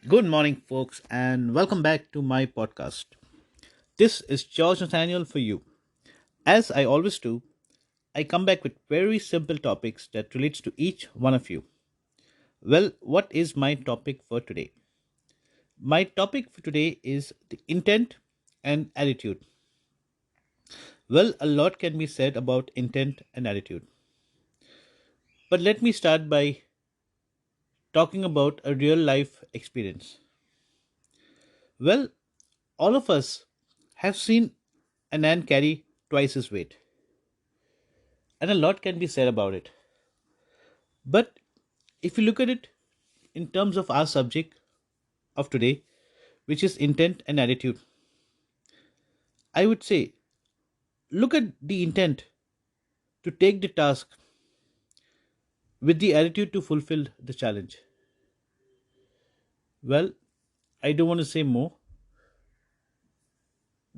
Good morning, folks, and welcome back to my podcast. This is George Nathaniel for you. As I always do, I come back with very simple topics that relates to each one of you. Well, what is my topic for today? My topic for today is the intent and attitude. Well, a lot can be said about intent and attitude, but let me start by talking about a real life experience. Well, all of us have seen an ant carry twice his weight, and a lot can be said about it. But if you look at it in terms of our subject of today, which is intent and attitude, I would say look at the intent to take the task with the attitude to fulfill the challenge. Well, I don't want to say more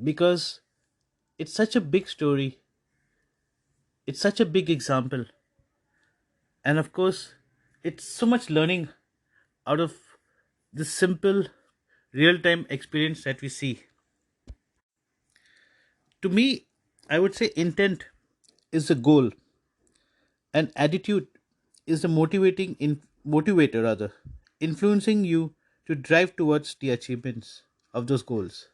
because it's such a big story, it's such a big example, and of course, it's so much learning out of this simple real time experience that we see. To me, I would say intent is the goal and attitude is the motivator rather, influencing you to drive towards the achievements of those goals.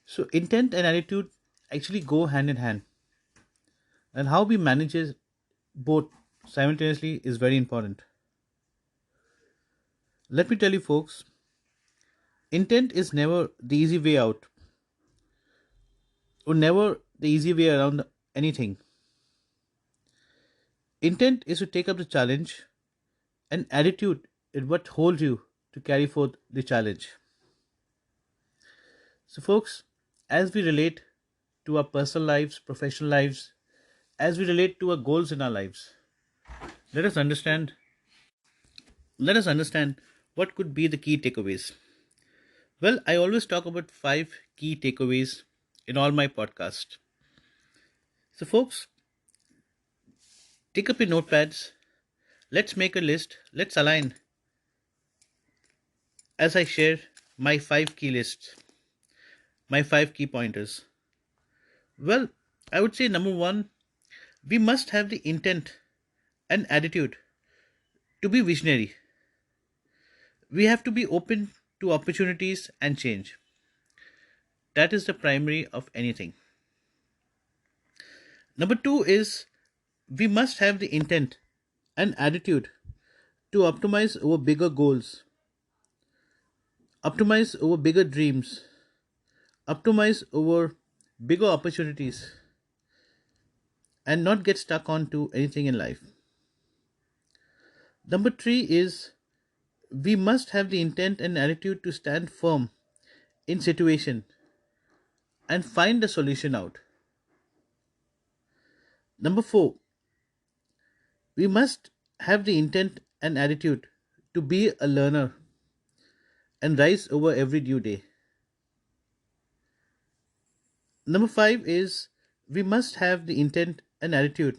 So intent and attitude actually go hand in hand, and how we manage both simultaneously is very important. Let me tell you folks, intent is never the easy way out or never the easy way around anything. Intent is to take up the challenge, and attitude is what holds you to carry forth the challenge. So, folks, as we relate to our personal lives, professional lives, as we relate to our goals in our lives, let us understand. Let us understand what could be the key takeaways. Well, I always talk about five key takeaways in all my podcasts. So, folks, take up your notepads. Let's make a list. Let's align as I share my five key lists, my five key pointers. Well, I would say number one, we must have the intent and attitude to be visionary. We have to be open to opportunities and change. That is the primary of anything. Number two is we must have the intent and attitude to optimize our bigger goals, optimize our bigger dreams, optimize our bigger opportunities, and not get stuck onto anything in life. Number three is we must have the intent and attitude to stand firm in situation and find a solution out. Number four, we must have the intent and attitude to be a learner and rise over every due day. Number five is we must have the intent and attitude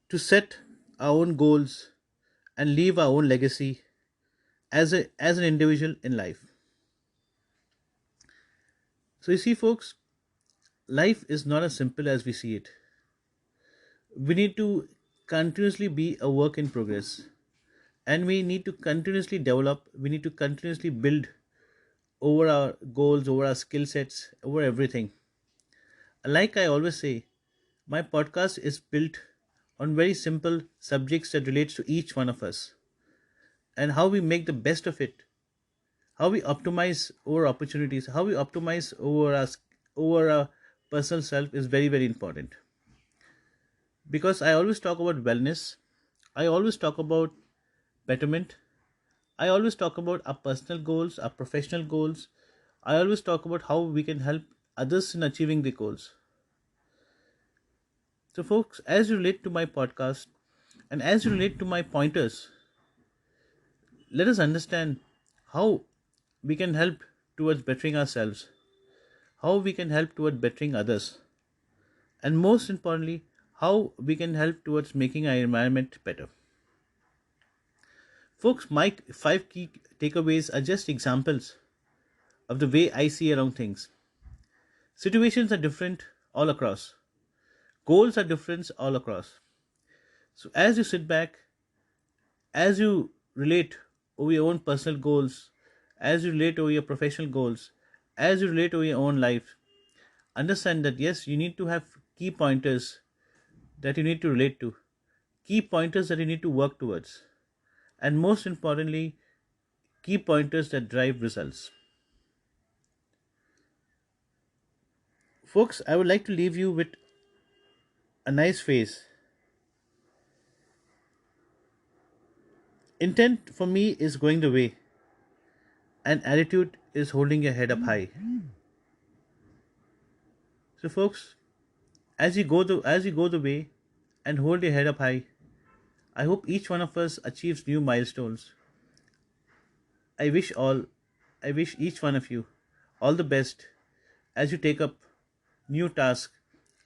to set our own goals and leave our own legacy as an individual in life. So you see folks, life is not as simple as we see it. We need to continuously be a work in progress, and we need to continuously develop, we need to continuously build over our goals, over our skill sets, over everything. Like I always say, my podcast is built on very simple subjects that relates to each one of us and how we make the best of it, how we optimize our opportunities, how we optimize over our personal self is very very important. Because I always talk about wellness, I always talk about betterment, I always talk about our personal goals, our professional goals. I always talk about how we can help others in achieving the goals. So, folks, as you relate to my podcast and as you relate to my pointers, let us understand how we can help towards bettering ourselves, how we can help towards bettering others, and most importantly, how we can help towards making our environment better. Folks, my five key takeaways are just examples of the way I see around things. Situations are different all across. Goals are different all across. So as you sit back, as you relate over your own personal goals, as you relate over your professional goals, as you relate over your own life, understand that yes, you need to have key pointers that you need to relate to, key pointers that you need to work towards, and most importantly, key pointers that drive results. Folks, I would like to leave you with a nice phrase. Intent for me is going the way, and attitude is holding your head up high. So, folks, as you go the way and hold your head up high, I hope each one of us achieves new milestones. I wish all, I wish each one of you all the best as you take up new tasks,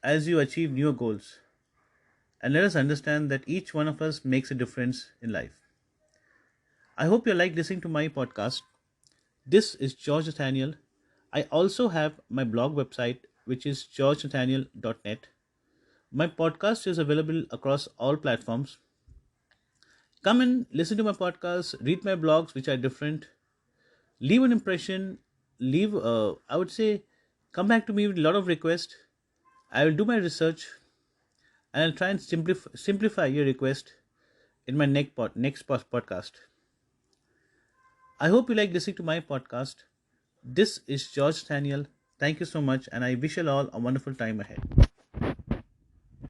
as you achieve new goals, and let us understand that each one of us makes a difference in life. I hope you like listening to my podcast. This is George Nathaniel. I also have my blog website, which is georgenathaniel.net. My podcast is available across all platforms. Come and listen to my podcast, read my blogs, which are different. Leave an impression. I would say, come back to me with a lot of requests. I will do my research and I'll try and simplify your request in my next podcast. I hope you like listening to my podcast. This is George Nathaniel. Thank you so much, and I wish you all a wonderful time ahead.